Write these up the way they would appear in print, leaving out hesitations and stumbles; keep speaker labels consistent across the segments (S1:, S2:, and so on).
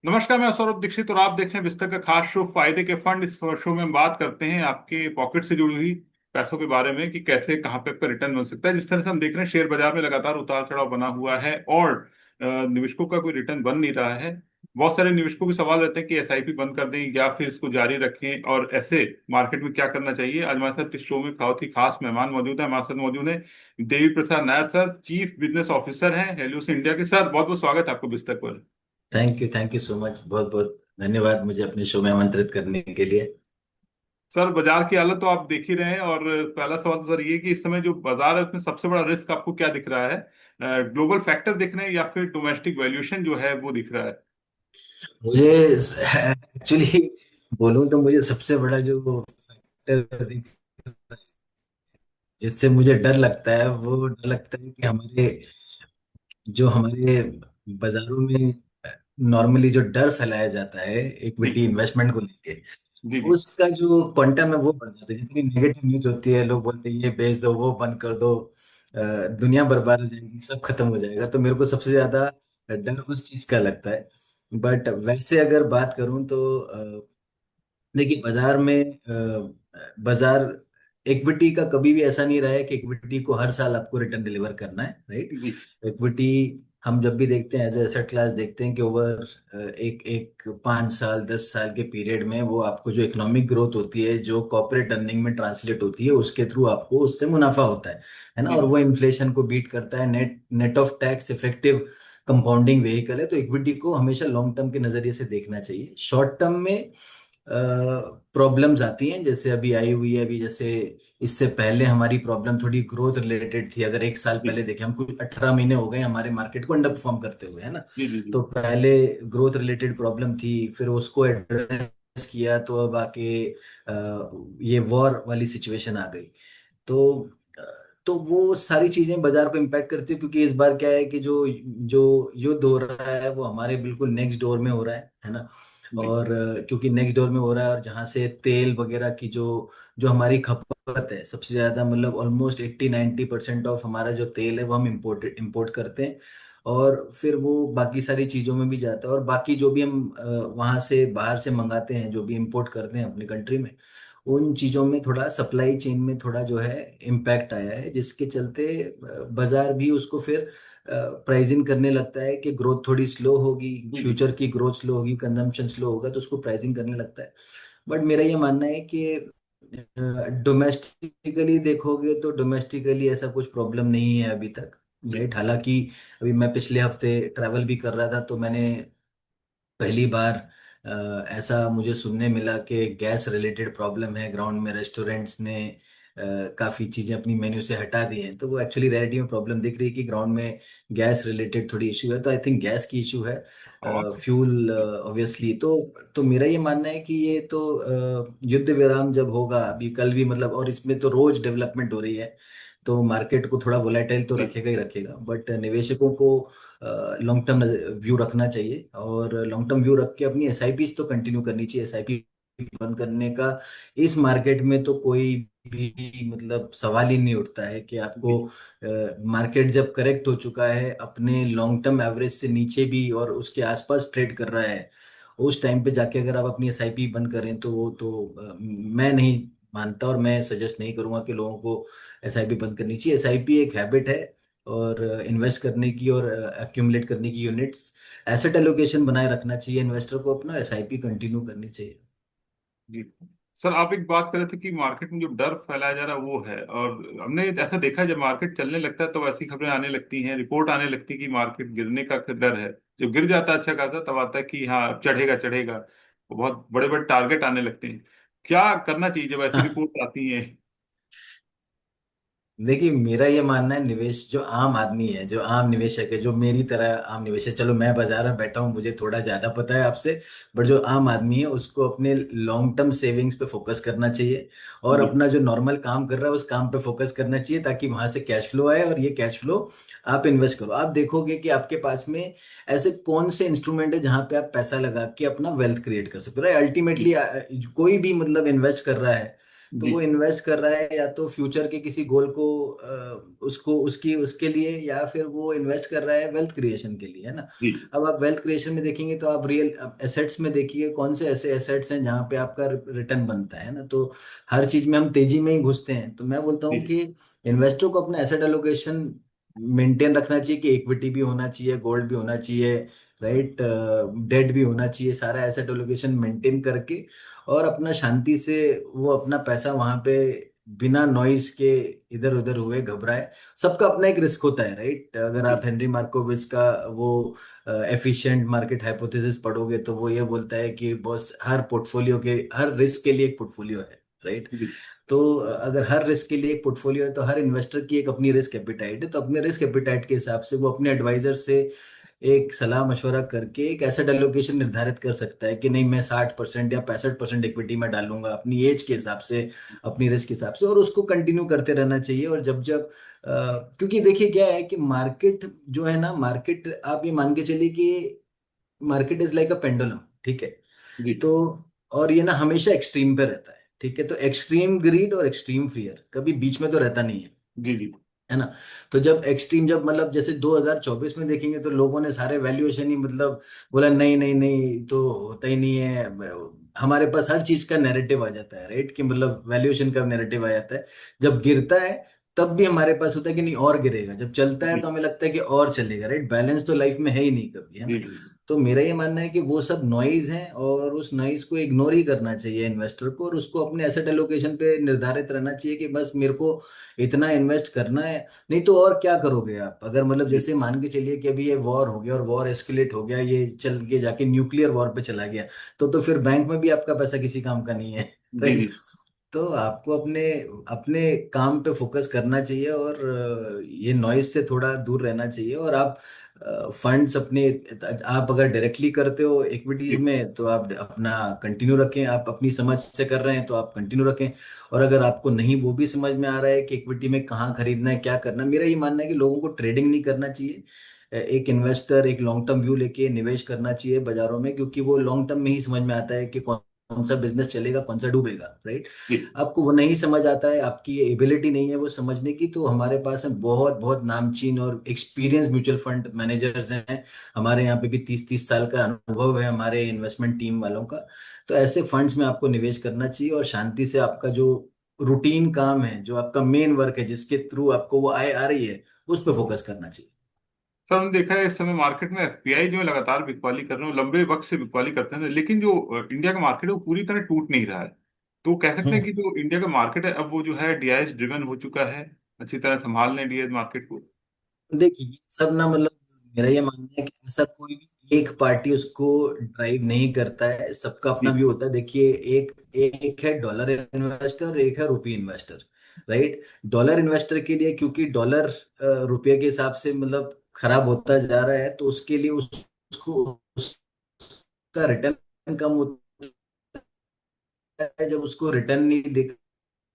S1: नमस्कार, मैं सौरभ दीक्षित और आप देख रहे हैं विस्तार का खास शो फायदे के फंड। इस शो में हम बात करते हैं आपके पॉकेट से जुड़ी हुई पैसों के बारे में कि कैसे कहाँ पे आपका रिटर्न मिल सकता है। जिस तरह से हम देख रहे हैं शेयर बाजार में लगातार उतार चढ़ाव बना हुआ है और निवेशकों का कोई रिटर्न बन नहीं रहा है। बहुत सारे निवेशकों के सवाल रहते हैं कि एसआईपी बंद कर दें या फिर इसको जारी रखें, और ऐसे मार्केट में क्या करना चाहिए। आज हमारे साथ इस शो में बहुत ही खास मेहमान मौजूद है। हमारे साथ मौजूद है Devi Prasad Nair sir, chief business officer हैं हेलियोस इंडिया के। सर, बहुत बहुत स्वागत है आपको विस्तार पर।
S2: Thank you so much. बहुत बहुत धन्यवाद मुझे अपने शो में आमंत्रित करने के लिए।
S1: सर, बाजार की हालत तो आप देख ही रहे हैं, और पहला सवाल तो सर ये कि इस समय जो बाजार है उसमें सबसे बड़ा रिस्क आपको क्या दिख रहा है? ग्लोबल फैक्टर दिख रहे हैं या फिर डोमेस्टिक वैल्यूएशन जो है वो दिख रहा है?
S2: मुझे एक्चुअली बोलूं तो मुझे सबसे बड़ा जो फैक्टर जिससे मुझे डर लगता है वो डर लगता है कि हमारे बाजारों में नॉर्मली जो डर फैलाया जाता है
S1: जी
S2: इक्विटी इन्वेस्टमेंट को लेके,
S1: जी जी
S2: उसका जो क्वांटम है वो बढ़ जाता है। जितनी नेगेटिव न्यूज होती है, लोग बोलते हैं ये बेच दो, वो बंद कर दो, दुनिया बर्बाद हो जाएगी, सब खत्म हो जाएगा। तो मेरे को सबसे ज्यादा डर उस चीज का लगता है। बट वैसे अगर बात करूं तो देखिए, बाजार इक्विटी का कभी भी ऐसा नहीं रहा है कि इक्विटी को हर साल आपको रिटर्न डिलीवर करना है, राइट।
S1: जी
S2: इक्विटी हम जब भी देखते हैं एज एसेट क्लास, देखते हैं कि ओवर एक एक 5 साल 10 साल के पीरियड में वो आपको जो इकोनॉमिक ग्रोथ होती है, जो कॉर्पोरेट अर्निंग में ट्रांसलेट होती है, उसके थ्रू आपको उससे मुनाफा होता है ना।
S1: जी
S2: और वो इन्फ्लेशन को बीट करता है, net net of tax effective compounding vehicle है। तो इक्विटी को हमेशा लॉन्ग टर्म के नजरिए से देखना चाहिए। शॉर्ट टर्म में प्रॉब्लम्स आती हैं, जैसे अभी आई हुई है। अभी जैसे इससे पहले हमारी प्रॉब्लम थोड़ी ग्रोथ रिलेटेड थी। अगर एक साल
S1: जी
S2: पहले देखें, हम कुछ 18 महीने हो गए हमारे मार्केट को अंडर परफॉर्म करते हुए, है ना।
S1: जी जी जी
S2: तो पहले ग्रोथ रिलेटेड प्रॉब्लम थी, फिर उसको एड्रेस किया, तो अब आके ये वॉर वाली सिचुएशन आ गई। तो अ, तो वो सारी चीजें बाजार को इम्पैक्ट करती है, क्योंकि इस बार क्या है कि जो जो युद्ध हो रहा है वो हमारे बिल्कुल नेक्स्ट डोर में हो रहा है ना।
S1: जी
S2: और क्योंकि नेक्स्ट डोर में हो रहा है, और जहाँ से तेल वगैरह की जो जो हमारी खपत है सबसे ज्यादा, मतलब ऑलमोस्ट 80-90% ऑफ हमारा जो तेल है वो हम इम्पोर्ट करते हैं। और फिर वो बाकी सारी चीजों में भी जाता है। और बाकी जो भी हम वहां से बाहर से मंगाते हैं, जो भी इम्पोर्ट करते हैं अपनी कंट्री में, उन चीजों में थोड़ा सप्लाई चेन में थोड़ा जो है इम्पैक्ट आया है, जिसके चलते बाजार भी उसको फिर प्राइसिंग करने लगता है कि ग्रोथ थोड़ी स्लो होगी,
S1: जी जी
S2: फ्यूचर की ग्रोथ स्लो होगी, कंजम्पशन स्लो होगा, तो उसको प्राइसिंग करने लगता है। बट मेरा ये मानना है कि डोमेस्टिकली देखोगे तो डोमेस्टिकली ऐसा कुछ प्रॉब्लम नहीं है अभी तक,
S1: जी
S2: राइट। हालांकि अभी मैं पिछले हफ्ते ट्रैवल भी कर रहा था, तो मैंने पहली बार ऐसा मुझे सुनने मिला कि गैस रिलेटेड प्रॉब्लम है ग्राउंड में। रेस्टोरेंट्स ने काफ़ी चीज़ें अपनी मेन्यू से हटा दी हैं, तो वो एक्चुअली रियलिटी में प्रॉब्लम दिख रही है कि ग्राउंड में गैस रिलेटेड थोड़ी इशू है। तो आई थिंक गैस की इशू है,
S1: और
S2: फ्यूल
S1: जी
S2: ऑब्वियसली। तो मेरा ये मानना है कि ये तो युद्ध विराम जब होगा, अभी कल भी मतलब, और इसमें तो रोज डेवलपमेंट हो रही है, तो मार्केट को थोड़ा वोलेटाइल तो
S1: जी
S2: रखेगा ही रखेगा। बट निवेशकों को लॉन्ग टर्म व्यू रखना चाहिए, और लॉन्ग टर्म व्यू रख के अपनी एसआईपी तो कंटिन्यू करनी चाहिए। एसआईपी बंद करने का इस मार्केट में तो कोई भी मतलब सवाल ही नहीं उठता है कि आपको,
S1: जी
S2: मार्केट जब करेक्ट हो चुका है अपने लॉन्ग टर्म एवरेज से नीचे भी और उसके आसपास ट्रेड कर रहा है, उस टाइम पे जाके अगर आप अपनी एसआईपी बंद करें, तो वो तो मैं नहीं मानता, और मैं सजेस्ट नहीं करूंगा कि लोगों को एसआईपी बंद करनी चाहिए। एसआईपी एक हैबिट है, और इन्वेस्ट करने की और एक्यूमुलेट करने की यूनिट्स, एसेट एलोकेशन बनाए रखना चाहिए इन्वेस्टर को अपना। एसआईपी कंटिन्यू करनी चाहिए।
S1: जी। सर, आप एक बात कर रहे थे कि मार्केट में जो डर फैलाया जा रहा है वो है, और हमने ऐसा देखा है जब मार्केट चलने लगता है तो ऐसी खबरें आने लगती हैं, रिपोर्ट आने लगती है कि मार्केट गिरने का डर है। जब गिर जाता है अच्छा खासा तब आता है कि हाँ अब चढ़ेगा चढ़ेगा, तो बहुत बड़े बड़े टारगेट आने लगते हैं। क्या करना चाहिए जब ऐसी रिपोर्ट आती हैं?
S2: देखिए, मेरा ये मानना है, निवेश जो आम आदमी है, जो आम निवेशक है, जो मेरी तरह आम निवेशक, चलो मैं बाजार में बैठा हूँ, मुझे थोड़ा ज्यादा पता है आपसे, बट जो आम आदमी है उसको अपने लॉन्ग टर्म सेविंग्स पे फोकस करना चाहिए, और
S1: जी
S2: अपना जो नॉर्मल काम कर रहा है उस काम पे फोकस करना चाहिए, ताकि वहां से कैश फ्लो आए, और ये कैश फ्लो आप इन्वेस्ट करो। आप देखोगे कि आपके पास में ऐसे कौन से इंस्ट्रूमेंट है जहां पे आप पैसा लगा के अपना वेल्थ क्रिएट कर सकते हो। अल्टीमेटली
S1: जी
S2: कोई भी मतलब इन्वेस्ट कर रहा है, तो
S1: जी
S2: वो इन्वेस्ट कर रहा है या तो फ्यूचर के किसी गोल को उसको उसकी उसके लिए, या फिर वो इन्वेस्ट कर रहा है वेल्थ क्रिएशन के लिए, है ना।
S1: जी
S2: अब आप वेल्थ क्रिएशन में देखेंगे तो आप रियल एसेट्स में देखिए कौन से ऐसे एसेट्स हैं जहाँ पे आपका रिटर्न बनता है ना। तो हर चीज में हम तेजी में ही घुसते हैं, तो मैं बोलता हूँ
S1: जी
S2: कि इन्वेस्टर को अपना एसेट एलोकेशन मेंटेन रखना चाहिए, कि इक्विटी भी होना चाहिए, गोल्ड भी होना चाहिए, राइट, डेट भी होना चाहिए, सारा एसेट एलोकेशन मेंटेन करके और अपना शांति से वो अपना पैसा वहां पे बिना नॉइस के इधर उधर हुए घबराए। सबका अपना एक रिस्क होता है, राइट। अगर
S1: जी
S2: आप हेनरी मार्कोविच का वो एफिशिएंट मार्केट हाइपोथेसिस पढ़ोगे तो वो ये बोलता है कि बॉस हर पोर्टफोलियो के हर रिस्क के लिए एक पोर्टफोलियो है, राइट।
S1: जी
S2: तो अगर हर रिस्क के लिए एक पोर्टफोलियो है तो हर इन्वेस्टर की एक अपनी रिस्क एपिटाइट है, तो अपने रिस्क एपिटाइट के हिसाब से वो अपने एडवाइजर से एक सलाह मशवरा करके एक एसेट एलोकेशन निर्धारित कर सकता है कि नहीं मैं 60% या 65% इक्विटी में डालूंगा अपनी एज के हिसाब से, अपनी रिस्क के हिसाब से, और उसको कंटिन्यू करते रहना चाहिए। और जब जब क्योंकि देखिए क्या है कि मार्केट जो है ना, मार्केट आप ये मान के चलिए कि market is like a pendulum, ठीक है।
S1: जी
S2: तो और ये ना हमेशा एक्सट्रीम पे रहता है, ठीक है। तो एक्सट्रीम ग्रीड और एक्सट्रीम फियर कभी बीच में तो रहता नहीं
S1: जी जी
S2: है ना। तो जब एक्सट्रीम, जब मतलब जैसे 2024 में देखेंगे तो लोगों ने सारे वैल्यूएशन ही मतलब बोला नहीं नहीं नहीं तो होता ही नहीं है। हमारे पास हर चीज का नैरेटिव आ जाता है, राइट, कि मतलब वैल्यूएशन का नैरेटिव आ जाता है। जब गिरता है तब भी हमारे पास होता है कि नहीं और गिरेगा, जब चलता है
S1: जी
S2: तो हमें लगता है कि और चलेगा, राइट। बैलेंस तो लाइफ में है ही नहीं कभी, है
S1: जी
S2: ना।
S1: जी
S2: तो मेरा ये मानना है कि वो सब नॉइज है और उस नॉइज को इग्नोर ही करना चाहिए इन्वेस्टर को, और उसको अपने एसेट एलोकेशन पे निर्धारित रहना चाहिए कि बस मेरे को इतना इन्वेस्ट करना है। नहीं तो और क्या करोगे आप, अगर मतलब
S1: जी
S2: जैसे मान के चलिए कि अभी ये वॉर हो गया और वॉर एस्केलेट हो गया, ये चल के जाके न्यूक्लियर वॉर पे चला गया, तो फिर बैंक में भी आपका पैसा किसी काम का नहीं है
S1: जी
S2: राइट।
S1: जी
S2: तो आपको अपने अपने काम पे फोकस करना चाहिए और ये नॉइज से थोड़ा दूर रहना चाहिए। और आप फंड्स अपने, आप अगर डायरेक्टली करते हो इक्विटीज
S1: जी
S2: में तो आप अपना कंटिन्यू रखें, आप अपनी समझ से कर रहे हैं तो आप कंटिन्यू रखें। और अगर आपको नहीं वो भी समझ में आ रहा है कि इक्विटी में कहाँ खरीदना है क्या करना है, मेरा ये मानना है कि लोगों को ट्रेडिंग नहीं करना चाहिए। एक इन्वेस्टर एक लॉन्ग टर्म व्यू लेके निवेश करना चाहिए बाजारों में, क्योंकि वो लॉन्ग टर्म में ही समझ में आता है कि कौन कौन सा बिजनेस चलेगा कौन सा डूबेगा, राइट।
S1: जी
S2: आपको वो नहीं समझ आता है, आपकी ये एबिलिटी नहीं है वो समझने की, तो हमारे पास है बहुत बहुत नामचीन और एक्सपीरियंस म्यूचुअल फंड मैनेजर्स हैं। हमारे यहाँ पे भी 30-30 साल का अनुभव है हमारे इन्वेस्टमेंट टीम वालों का। तो ऐसे फंड्स में आपको निवेश करना चाहिए और शांति से आपका जो रूटीन काम है, जो आपका मेन वर्क है, जिसके थ्रू आपको वो आय आ रही है, उस पर फोकस करना चाहिए।
S1: सर हमने देखा है इस समय मार्केट में एफपीआई जो है लगातार बिकवाली कर रहे हैं, वो लंबे वक्त से बिकवाली करते हैं, लेकिन जो इंडिया का मार्केट है वो पूरी तरह टूट नहीं रहा है। तो कह सकते हैं
S2: हम्म।
S1: कि जो इंडिया का मार्केट है अब वो जो है डीआईएस ड्रिवन हो चुका है, अच्छी तरह संभाल लें डीआईएस मार्केट को।
S2: देखिए सब ना मतलब मेरा ये मानना है कि ऐसा कोई भी एक पार्टी उसको ड्राइव नहीं करता है, सबका अपना
S1: जी
S2: व्यू होता है। देखिए एक एक है डॉलर इन्वेस्टर, एक है रुपी इन्वेस्टर, राइट। डॉलर इन्वेस्टर के लिए क्योंकि डॉलर रुपये के हिसाब से मतलब खराब होता जा रहा है, तो उसके लिए उसको उसका रिटर्न कम होता है। जब उसको रिटर्न नहीं दिख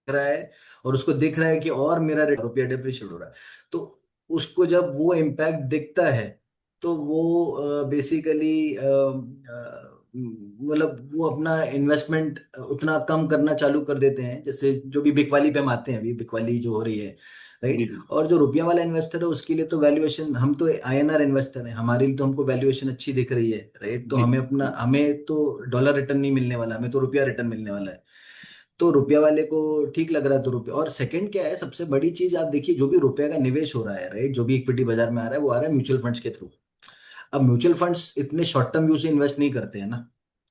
S2: रहा है और उसको दिख रहा है कि और मेरा रुपया डिप्रिशिएट हो रहा है, तो उसको जब वो इम्पैक्ट दिखता है तो वो बेसिकली मतलब वो अपना इन्वेस्टमेंट उतना कम करना चालू कर देते हैं, जैसे जो भी बिकवाली पे हम आते हैं, अभी बिकवाली जो हो रही है,
S1: जी
S2: राइट।
S1: जी
S2: और जो रुपया वाला इन्वेस्टर है उसके लिए तो वैल्यूएशन, हम तो आईएनआर इन्वेस्टर हैं, हमारे लिए तो हमको वैल्यूएशन अच्छी दिख रही है, राइट। तो
S1: जी
S2: हमें अपना, हमें तो डॉलर रिटर्न नहीं मिलने वाला, हमें तो रुपया रिटर्न मिलने वाला है। तो रुपया वाले को ठीक लग रहा है तो रुपया। और सेकंड क्या है, सबसे बड़ी चीज आप देखिए, जो भी रुपये का निवेश हो रहा है, राइट, जो भी इक्विटी बाजार में आ रहा है वो आ रहा है म्यूचुअल फंड्स के थ्रू। अब म्यूचुअल फंड्स इतने शॉर्ट टर्म व्यू से इन्वेस्ट नहीं करते हैं ना,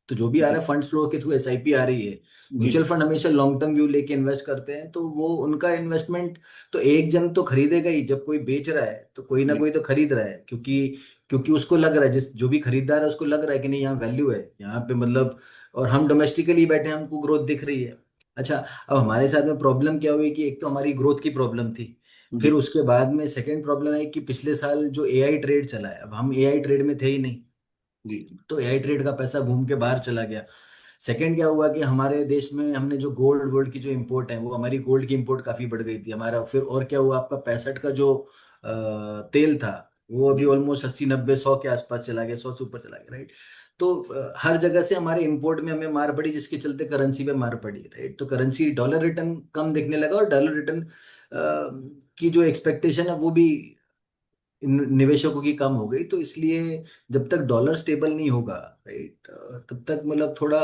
S2: तो जो भी आ रहा
S1: जी
S2: है फंड्स फ्लो के थ्रू एसआईपी आ रही है।
S1: जी
S2: म्यूचुअल फंड हमेशा लॉन्ग टर्म व्यू लेके इन्वेस्ट करते हैं, तो वो उनका इन्वेस्टमेंट, तो एक जन तो खरीदेगा ही, जब कोई बेच रहा है तो कोई ना
S1: जी
S2: कोई तो खरीद रहा है, क्योंकि क्योंकि उसको लग रहा है, जिस जो भी खरीदार है उसको लग रहा है कि नहीं यहाँ वैल्यू है यहाँ पे मतलब। और हम डोमेस्टिकली बैठे हैं, हमको ग्रोथ दिख रही है। अच्छा, अब हमारे साथ में प्रॉब्लम क्या हुई कि एक तो हमारी ग्रोथ की प्रॉब्लम थी,
S1: जी
S2: फिर उसके बाद में सेकंड प्रॉब्लम है कि पिछले साल जो एआई ट्रेड चला है, अब हम एआई ट्रेड में थे ही नहीं,
S1: जी
S2: तो एआई ट्रेड का पैसा घूम के बाहर चला गया। सेकंड क्या हुआ कि हमारे देश में हमने जो गोल्ड वर्ल्ड की जो इंपोर्ट है, वो हमारी गोल्ड की इंपोर्ट काफी बढ़ गई थी हमारा। फिर और क्या हुआ, आपका 65 का जो तेल था वो अभी
S1: जी
S2: ऑलमोस्ट 80-90-100 के आसपास चला गया, 100 से ऊपर चला गया, राइट। तो हर जगह से हमारे इंपोर्ट में हमें मार पड़ी, जिसके चलते करेंसी पे मार पड़ी, राइट। तो करेंसी डॉलर रिटर्न कम दिखने लगा, और डॉलर रिटर्न की जो एक्सपेक्टेशन है वो भी निवेशकों की कम हो गई। तो इसलिए जब तक डॉलर स्टेबल नहीं होगा, राइट, तब तक मतलब थोड़ा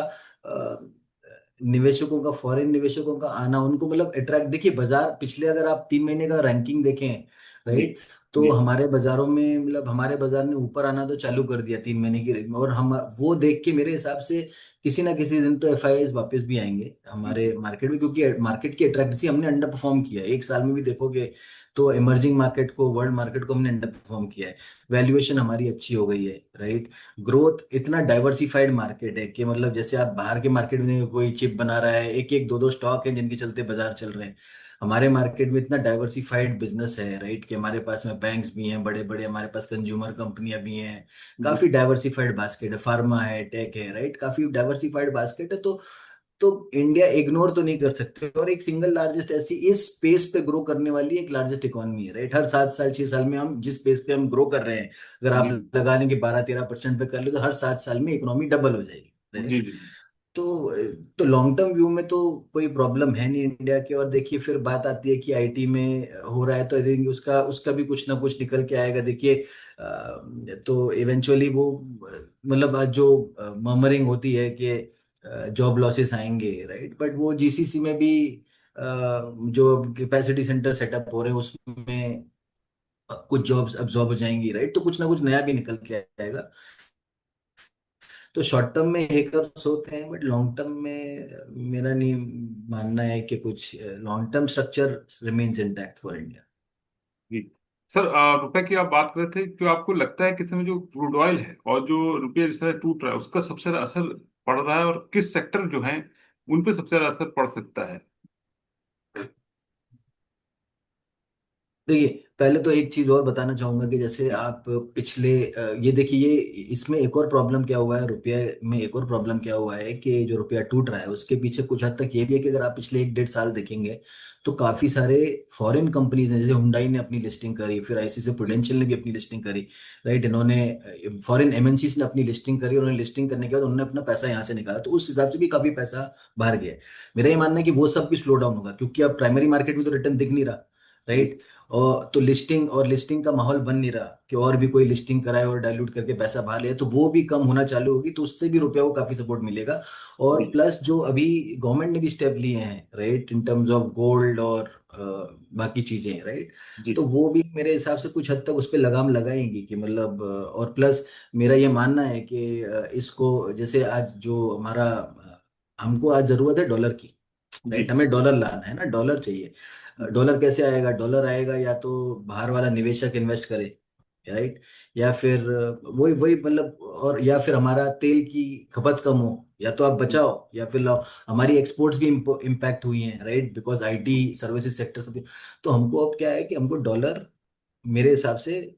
S2: निवेशकों का, फॉरेन निवेशकों का आना, उनको मतलब अट्रैक्ट, देखिए बाजार पिछले अगर आप 3 महीने का रैंकिंग देखें,
S1: जी
S2: राइट, तो
S1: जी
S2: हमारे बाजारों में मतलब हमारे बाजार ने ऊपर आना तो चालू कर दिया 3 महीने की रेट में। और हम वो देख के मेरे हिसाब से किसी ना किसी दिन तो एफआईआईज वापस भी आएंगे हमारे मार्केट में, क्योंकि मार्केट की अट्रैक्टिव हमने अंडर परफॉर्म किया है। एक साल में भी देखोगे तो इमर्जिंग मार्केट को, वर्ल्ड मार्केट को हमने अंडर परफॉर्म किया है। वैल्यूएशन हमारी अच्छी हो गई है, राइट। ग्रोथ, इतना डाइवर्सिफाइड मार्केट है कि मतलब जैसे आप बाहर के मार्केट में कोई चिप बना रहा है, एक एक दो दो स्टॉक है जिनके चलते बाजार चल रहे हैं। हमारे मार्केट में इतना डाइवर्सिफाइड बिजनेस है, राइट, कि हमारे पास में बैंक्स भी हैं बड़े बड़े, हमारे पास कंज्यूमर कंपनियां भी हैं।
S1: जी
S2: काफी डाइवर्सिफाइड बास्केट है, फार्मा है, टेक है, राइट, काफी डाइवर्सिफाइड बास्केट है। तो इंडिया इग्नोर तो नहीं कर सकते, और एक सिंगल लार्जेस्ट ऐसी इस स्पेस पे ग्रो करने वाली एक लार्जेस्ट इकोनॉमी है, राइट। हर 7 साल 6 साल में हम जिस स्पेस पे हम ग्रो कर रहे हैं, अगर आप
S1: जी
S2: लगा लेंगे 12-13% पे कर ले, तो हर 7 साल में इकोनॉमी डबल हो जाएगी,
S1: जी
S2: राइट।
S1: जी
S2: तो तो लॉन्ग टर्म व्यू में तो कोई प्रॉब्लम है नहीं इंडिया की। और देखिए फिर बात आती है कि आईटी में हो रहा है, तो आई थिंक उसका उसका भी कुछ ना कुछ निकल के आएगा। देखिए तो इवेंचुअली वो मतलब आज जो मर्मरिंग होती है कि जॉब लॉसेस आएंगे, राइट, बट वो जीसीसी में भी जो कैपेसिटी सेंटर सेटअप हो रहे हैं उसमें कुछ जॉब्स अब्जॉर्ब हो जाएंगी, राइट। तो कुछ ना कुछ नया भी निकल के आएगा। तो शॉर्ट टर्म में हिकअप्स होते हैं, बट लॉन्ग टर्म में मेरा नहीं मानना है कि कुछ, long term structure remains intact for India.
S1: जी सर, रुपए की आप बात कर रहे थे, जो आपको लगता है कि इसमें जो क्रूड ऑयल है और जो रुपये जिस तरह टूट रहा है उसका सबसे ज्यादा असर पड़ रहा है, और किस सेक्टर जो है उन पे सबसे ज्यादा असर पड़ सकता है?
S2: देखिए पहले तो एक चीज और बताना चाहूंगा कि जैसे
S1: जी
S2: आप पिछले ये देखिए, ये इसमें एक और प्रॉब्लम क्या हुआ है रुपये में, एक और प्रॉब्लम क्या हुआ है कि जो रुपया टूट रहा है उसके पीछे कुछ हद तक ये भी है कि अगर आप पिछले 1-1.5 साल देखेंगे तो काफी सारे फॉरेन कंपनीज हैं, जैसे हुंडई ने अपनी लिस्टिंग करी, फिर आईसीसी
S1: जी
S2: प्रुडेंशियल ने भी अपनी लिस्टिंग करी, राइट। इन्होंने फॉरेन एमएनसीज ने अपनी लिस्टिंग करी, उन्होंने लिस्टिंग करने के बाद उन्होंने अपना पैसा यहाँ से निकाला, तो उस हिसाब से भी काफी पैसा बाहर गया है। मेरा ये मानना है कि वो सब भी स्लो डाउन होगा, क्योंकि अब प्राइमरी मार्केट में तो रिटर्न दिख नहीं रहा,
S1: जी
S2: राइट। और तो लिस्टिंग का माहौल बन नहीं रहा कि और भी कोई लिस्टिंग कराए और डाइल्यूट करके पैसा बाहर ले, तो वो भी कम होना चालू होगी, तो उससे भी रुपया को काफी सपोर्ट मिलेगा। और
S1: जी
S2: प्लस जो अभी गवर्नमेंट ने भी स्टेप लिए हैं, right, in terms of gold और बाकी चीजें, राइट।
S1: जी
S2: तो वो भी मेरे हिसाब से कुछ हद तक उस पर लगाम लगाएंगी कि मतलब और प्लस मेरा ये मानना है कि इसको जैसे आज जो हमारा हमको आज जरूरत है डॉलर की,
S1: जी
S2: राइट, हमें डॉलर लाना है ना, डॉलर चाहिए। डॉलर कैसे आएगा? डॉलर आएगा या तो बाहर वाला निवेशक इन्वेस्ट करे, राइट, या फिर वही वही मतलब, और या फिर हमारा तेल की खपत कम हो, या तो आप
S1: जी
S2: बचाओ या फिर लाओ। हमारी एक्सपोर्ट्स भी इम्पैक्ट हुई हैं, right, because IT services sector सब। तो हमको अब क्या है कि हमको डॉलर, मेरे हिसाब से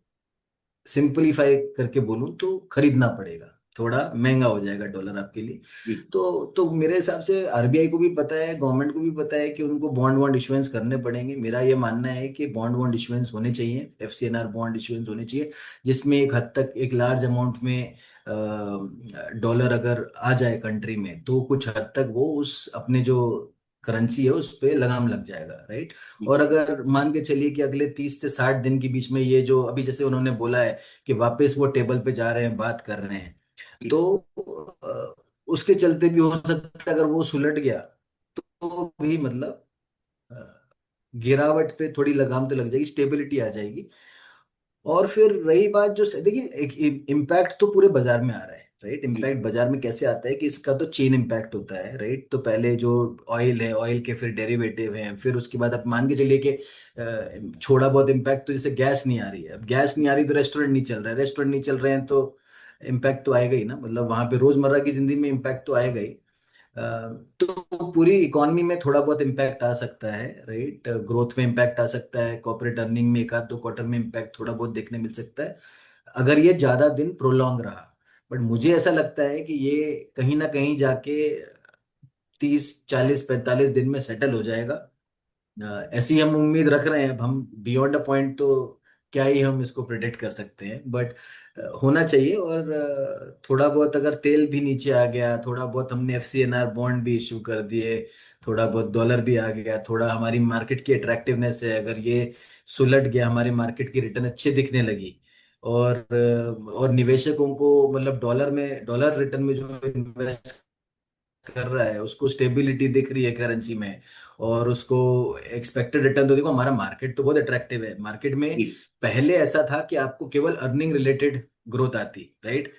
S2: सिंपलीफाई करके बोलूं तो खरीदना पड़ेगा, थोड़ा महंगा हो जाएगा डॉलर आपके लिए।
S1: जी
S2: तो मेरे हिसाब से आरबीआई को भी पता है, गवर्नमेंट को भी पता है कि उनको बॉन्ड वॉन्ड इशुएंस करने पड़ेंगे। मेरा ये मानना है कि बॉन्ड वॉन्ड इशुएंस होने चाहिए, एफसीएनआर बॉन्ड इशुएंस होने चाहिए, जिसमें एक हद तक एक लार्ज अमाउंट में डॉलर अगर आ जाए कंट्री में, तो कुछ हद तक वो उस अपने जो करेंसी है उस पे लगाम लग जाएगा, राइट।
S1: जी
S2: और अगर मान के चलिए कि अगले 30 से 60 दिन के बीच में ये जो अभी जैसे उन्होंने बोला है कि वापस वो टेबल पे जा रहे हैं, बात कर रहे हैं,
S1: जी
S2: तो उसके चलते भी हो सकता है अगर वो सुलट गया तो भी मतलब गिरावट पे थोड़ी लगाम तो लग जाएगी, स्टेबिलिटी आ जाएगी। और फिर रही बात जो देखिए, एक इम्पैक्ट तो पूरे बाजार में आ रहा है, राइट।
S1: जी
S2: इम्पैक्ट बाजार में कैसे आता है कि इसका तो चेन इम्पैक्ट होता है, राइट। तो पहले जो ऑयल है, ऑयल के फिर डेरिवेटिव हैं, फिर उसके बाद आप मान के चलिए कि छोड़ा बहुत इम्पैक्ट, तो जैसे गैस नहीं आ रही है, अब गैस नहीं आ रही तो रेस्टोरेंट नहीं चल रहा है, रेस्टोरेंट नहीं चल रहे हैं तो इम्पैक्ट तो आएगा ही ना, मतलब वहां पे रोजमर्रा की जिंदगी में इम्पैक्ट तो आएगा ही। अ, तो पूरी इकोनॉमी में थोड़ा बहुत इम्पैक्ट आ सकता है, राइट। ग्रोथ में इम्पैक्ट आ सकता है, कॉर्पोरेट अर्निंग में 1-2 क्वार्टर में इम्पैक्ट थोड़ा बहुत देखने मिल सकता है, अगर ये ज्यादा दिन प्रोलॉन्ग रहा। बट मुझे ऐसा लगता है कि ये कहीं ना कहीं जाके 30-40-45 दिन में सेटल हो जाएगा। ऐसी हम उम्मीद रख रहे हैं। अब हम बियॉन्ड अ पॉइंट तो क्या ही हम इसको प्रिडिक्ट कर सकते हैं, बट होना चाहिए। और थोड़ा बहुत अगर तेल भी नीचे आ गया, थोड़ा बहुत हमने FCNR बॉन्ड भी इशू कर दिए, थोड़ा बहुत डॉलर भी आ गया, थोड़ा हमारी मार्केट की अट्रैक्टिवनेस है अगर ये सुलट गया, हमारी मार्केट की रिटर्न अच्छी दिखने लगी, और निवेशकों को मतलब डॉलर रिटर्न में जो इन्वेस्ट कर रहा है उसको स्टेबिलिटी दिख रही है करेंसी में, और उसको एक्सपेक्टेड रिटर्न, तो देखो हमारा मार्केट तो बहुत अट्रैक्टिव है। मार्केट में
S1: जी
S2: पहले ऐसा था कि आपको केवल अर्निंग रिलेटेड ग्रोथ आती, राइट?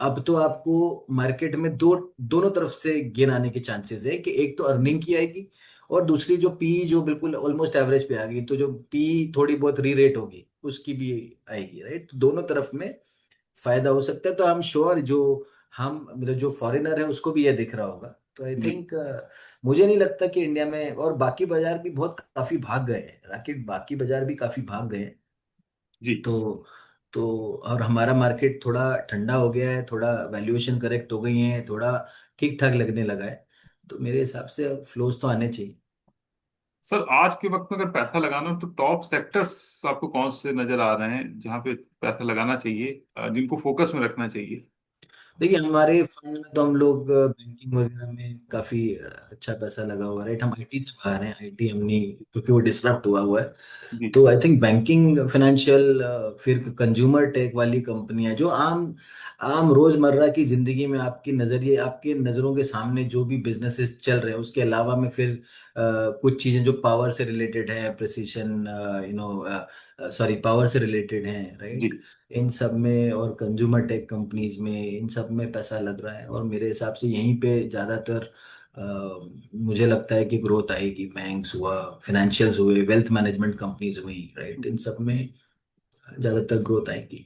S2: अब तो आपको मार्केट में दोनों तरफ से गेन आने के चांसेस है, कि एक तो अर्निंग की आएगी, और दूसरी जो पी जो बिल्कुल ऑलमोस्ट एवरेज पे आ गई, तो जो पी थोड़ी बहुत री रेट होगी उसकी भी आएगी, राइट? तो दोनों तरफ में फायदा हो सकता है। तो हम श्योर जो हम मतलब जो फॉरेनर है उसको भी ये दिख रहा होगा। तो आई
S1: जी
S2: थिंक मुझे नहीं लगता कि इंडिया में, और बाकी बाजार भी बहुत काफी भाग गए हैं राकेट, बाकी बाजार भी काफी भाग गए हैं।
S1: जी।
S2: तो तो और हमारा मार्केट थोड़ा ठंडा हो गया है, थोड़ा वैल्यूएशन करेक्ट हो गई है, थोड़ा ठीक ठाक लगने लगा है। तो मेरे हिसाब से फ्लोज तो आने चाहिए।
S1: सर आज के वक्त में अगर पैसा लगाना हो तो टॉप सेक्टर्स आपको कौन से नजर आ रहे हैं जहां पे पैसा लगाना चाहिए, जिनको फोकस में रखना चाहिए?
S2: देखिए हमारे फंड में तो हम लोग बैंकिंग वगैरह में काफी अच्छा पैसा लगा हुआ है, राइट? हम आईटी से बाहर हैं, आईटी हमने, क्योंकि वो डिसरप्ट हुआ हुआ है।
S1: जी
S2: तो आई थिंक बैंकिंग, फाइनेंशियल, फिर कंज्यूमर टेक वाली कंपनियां जो आम आम रोजमर्रा की जिंदगी में आपकी नजरिए, आपके नजरों के सामने जो भी बिजनेसेस चल रहे हैं, उसके अलावा में फिर कुछ चीजें जो पावर से रिलेटेड है, प्रिसीशन, सॉरी, पावर से रिलेटेड हैं,
S1: जी।
S2: राइट? इन सब में, और कंज्यूमर टेक कंपनीज में, इन सब में पैसा लग रहा है, और मेरे हिसाब से यहीं पे ज्यादातर अ, मुझे लगता है कि ग्रोथ आएगी। बैंक्स हुआ, फाइनेंशियल्स हुए, वेल्थ मैनेजमेंट कंपनीज हुई, राइट? इन सब में ज्यादातर ग्रोथ आएगी।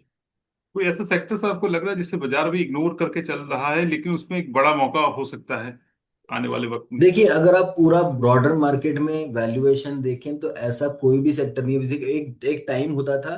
S1: कोई ऐसा सेक्टर सर आपको लग रहा है जिसे बाजार भी इग्नोर करके चल रहा है लेकिन उसमें एक बड़ा मौका हो सकता है आने वाले वक्त में?
S2: देखिए अगर आप पूरा ब्रॉडर मार्केट में वैल्यूएशन देखें तो ऐसा कोई भी सेक्टर नहीं है। जैसे कि एक एक टाइम होता था,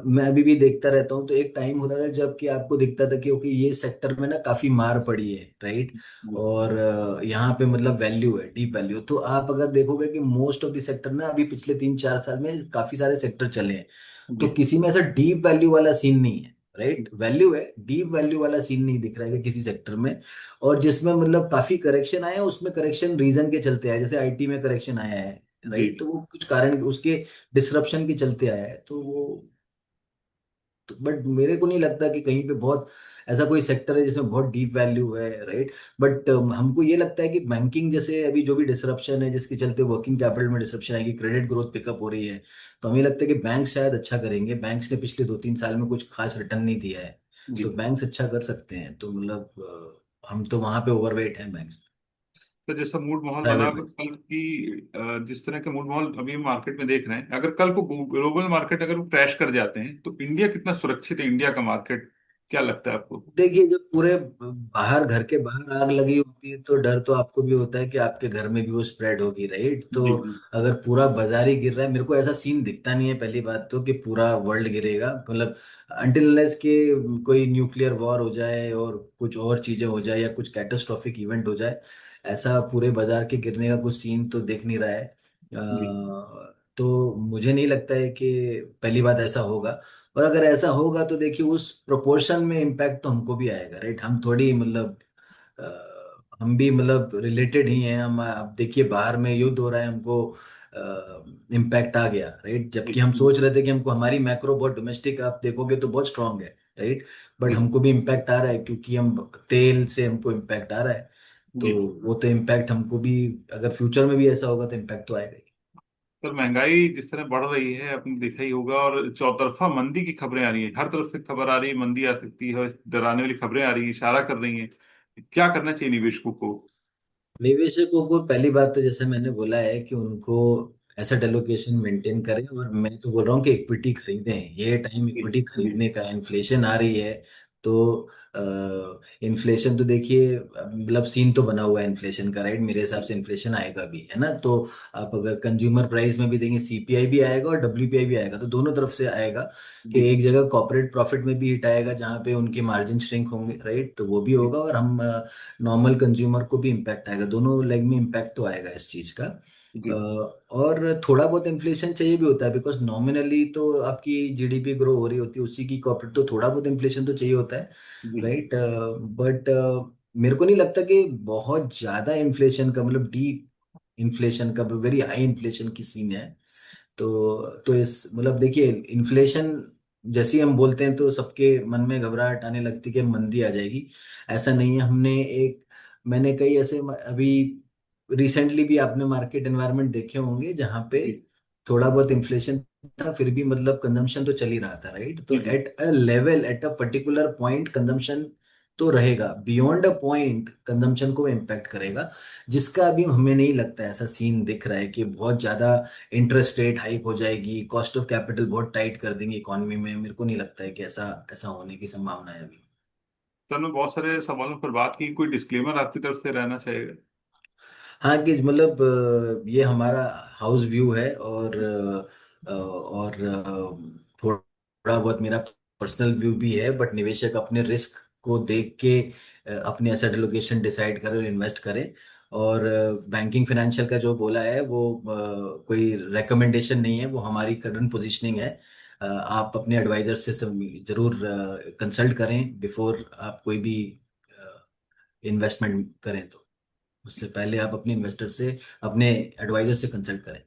S2: मैं अभी भी देखता रहता हूँ, तो एक टाइम होता था जब कि आपको दिखता था कि ओके ये सेक्टर में ना काफी मार पड़ी है, राइट?
S1: जी
S2: और यहाँ पे मतलब वैल्यू है, डीप वैल्यू। तो आप अगर देखोगे कि मोस्ट ऑफ द सेक्टर ना अभी पिछले 3-4 साल में काफी सारे सेक्टर चले हैं, तो
S1: जी
S2: किसी में ऐसा डीप वैल्यू वाला सीन नहीं है, राइट? वैल्यू है, डीप वैल्यू वाला सीन नहीं दिख रहा है कि किसी सेक्टर में। और जिसमें मतलब काफी करेक्शन आया, उसमें करेक्शन रीजन के चलते आया, जैसे आईटी में करेक्शन आया है,
S1: जी।
S2: राइट? तो वो कुछ कारण उसके डिसरप्शन के चलते आया है, तो वो तो, बट मेरे को नहीं लगता कि कहीं पे बहुत ऐसा कोई सेक्टर है जिसमें बहुत डीप वैल्यू है, राइट? बट हमको ये लगता है कि बैंकिंग जैसे अभी जो भी डिसरप्शन है, जिसके चलते वर्किंग कैपिटल में डिसरप्शन आएगी, क्रेडिट ग्रोथ पिकअप हो रही है, तो हमें लगता है कि बैंक शायद अच्छा करेंगे। बैंक्स ने पिछले 2-3 साल में कुछ खास रिटर्न नहीं दिया है,
S1: जी।
S2: तो बैंक्स अच्छा कर सकते हैं। तो मतलब हम तो वहां पे ओवरवेट हैं बैंक्स,
S1: तो जैसा मूड माहौल बना
S2: प्राइवेट
S1: अगर
S2: बैंक।
S1: कल की जिस तरह के मूड माहौल अभी हम मार्केट में देख रहे हैं, अगर कल को ग्लोबल मार्केट अगर वो क्रैश कर जाते हैं तो इंडिया कितना सुरक्षित है, इंडिया का मार्केट क्या लगता है आपको?
S2: देखिए जब पूरे बाहर, घर के बाहर आग लगी होती है, तो डर तो आपको भी होता है कि आपके घर में भी वो स्प्रेड होगी, राइट? तो
S1: जी
S2: अगर पूरा बाजार ही गिर रहा है, मेरे को ऐसा सीन दिखता नहीं है पहली बात तो, कि पूरा वर्ल्ड गिरेगा, मतलब अनटिल अनलेस के कोई न्यूक्लियर वॉर हो जाए और कुछ और चीजें हो जाए, या कुछ कैटास्ट्रॉफिक इवेंट हो जाए, ऐसा पूरे बाजार के गिरने का कुछ सीन तो दिख नहीं रहा है।
S1: जी
S2: तो मुझे नहीं लगता है कि पहली बात ऐसा होगा। और अगर ऐसा होगा तो देखिए उस प्रोपोर्शन में इम्पैक्ट तो हमको भी आएगा, राइट? हम थोड़ी मतलब हम भी मतलब रिलेटेड ही हैं। हम अब देखिए बाहर में युद्ध हो रहा है, हमको इम्पैक्ट आ गया, राइट?
S1: जी
S2: जबकि हम सोच रहे थे कि हमको, हमारी मैक्रो बहुत डोमेस्टिक आप देखोगे तो बहुत स्ट्रांग है, राइट? बट
S1: जी
S2: हमको भी इम्पैक्ट आ रहा है, क्योंकि हम तेल से हमको इम्पैक्ट आ रहा है। तो
S1: जी।
S2: वो तो इम्पैक्ट हमको भी, अगर फ्यूचर में भी ऐसा होगा तो इम्पैक्ट तो आएगा ही।
S1: सर महंगाई जिस तरह बढ़ रही है आपने देखा ही होगा, और चौतरफा मंदी की खबरें आ रही हैं, हर तरफ से खबर आ रही है मंदी आ सकती है, डराने वाली खबरें आ रही हैं, इशारा कर रही हैं। क्या करना चाहिए निवेशकों को?
S2: निवेशकों को पहली बात तो जैसे मैंने बोला है कि उनको एसेट एलोकेशन मेंटेन करें, और मैं तो बोल रहा हूँ कि इक्विटी खरीदें। ये टाइम
S1: जी
S2: इक्विटी
S1: जी
S2: खरीदने का, इन्फ्लेशन आ रही है, तो इन्फ्लेशन तो देखिए, मतलब सीन तो बना हुआ है इन्फ्लेशन का, राइट? मेरे हिसाब से इन्फ्लेशन आएगा भी, है ना? तो आप अगर कंज्यूमर प्राइस में भी देंगे, सीपीआई भी आएगा और डब्ल्यूपीआई भी आएगा, तो दोनों तरफ से आएगा। कि
S1: जी
S2: एक जगह कॉर्पोरेट प्रॉफिट में भी हिट आएगा जहाँ पे उनके मार्जिन श्रिंक होंगे, राइट? तो वो भी
S1: जी
S2: होगा, और हम नॉर्मल कंज्यूमर को भी इम्पैक्ट आएगा, दोनों लेग में इम्पैक्ट तो आएगा इस चीज का।
S1: जी
S2: और थोड़ा बहुत इन्फ्लेशन चाहिए भी होता है, बिकॉज नॉमिनली तो आपकी जीडीपी ग्रो हो रही होती है उसी की कॉर्पोरेट, तो थोड़ा बहुत इन्फ्लेशन तो चाहिए होता है,
S1: जी
S2: राइट? बट मेरे को नहीं लगता कि बहुत ज्यादा इन्फ्लेशन का, मतलब डीप इन्फ्लेशन का, वेरी हाई इन्फ्लेशन की सीन है। तो इस मतलब देखिए, इन्फ्लेशन जैसे ही हम बोलते हैं तो सबके मन में घबराहट आने लगती है कि मंदी आ जाएगी। ऐसा नहीं है। मैंने कई ऐसे अभी रिसेंटली भी आपने मार्केट एनवायरनमेंट देखे होंगे जहां पे
S1: जी
S2: थोड़ा बहुत इन्फ्लेशन था, फिर भी मतलब कंजम्पशन तो चल ही रहा था, राइट? तो
S1: जी जी।
S2: At a level, at a particular point consumption तो रहेगा, बियॉन्ड अ पॉइंट कंजम्पशन को इम्पैक्ट करेगा, जिसका अभी हमें नहीं लगता ऐसा सीन दिख रहा है कि बहुत ज्यादा इंटरेस्ट रेट हाइक हो जाएगी, कॉस्ट ऑफ कैपिटल बहुत टाइट कर देंगे इकोनॉमी में। मेरे को नहीं लगता है कि ऐसा ऐसा होने की संभावना है अभी।
S1: सर ने बहुत सारे सवालों पर बात की, कोई डिस्क्लेमर आपकी तरफ से रहना चाहिए?
S2: हाँ, कि मतलब ये हमारा हाउस व्यू है, और थोड़ा बहुत मेरा पर्सनल व्यू भी है, बट निवेशक अपने रिस्क को देख के अपनी एसेट एलोकेशन डिसाइड करें और इन्वेस्ट करें। और बैंकिंग फाइनेंशियल का जो बोला है वो कोई रिकमेंडेशन नहीं है, वो हमारी करंट पोजीशनिंग है। आप अपने एडवाइजर से जरूर कंसल्ट करें बिफोर आप कोई भी इन्वेस्टमेंट करें। तो उससे पहले आप अपने इन्वेस्टर से, अपने एडवाइजर से कंसल्ट करें।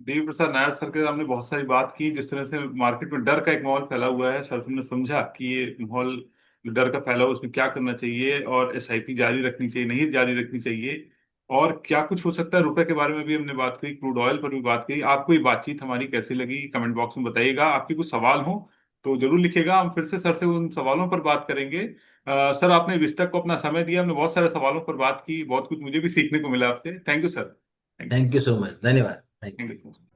S1: देवी प्रसाद नायर सर के हमने बहुत सारी बात की, जिस तरह से मार्केट में डर का एक माहौल फैला हुआ है, सर ने समझा कि ये माहौल जो डर का फैला हुआ है, उसमें क्या करना चाहिए, और एसआईपी जारी रखनी चाहिए नहीं जारी रखनी चाहिए, और क्या कुछ हो सकता है। रुपए के बारे में भी हमने बात करी, क्रूड ऑयल पर भी बात करी। आपको ये बातचीत हमारी कैसी लगी, कमेंट बॉक्स में बताइएगा। आपके कुछ सवाल हो तो जरूर लिखिएगा, हम फिर से सर से उन सवालों पर बात करेंगे। सर, आपने इस तक को अपना समय दिया, हमने बहुत सारे सवालों पर बात की, बहुत कुछ मुझे भी सीखने को मिला आपसे। Thank you sir. Thank
S2: thank you so much, धन्यवाद, thank
S1: you.
S2: You.
S1: Thank you.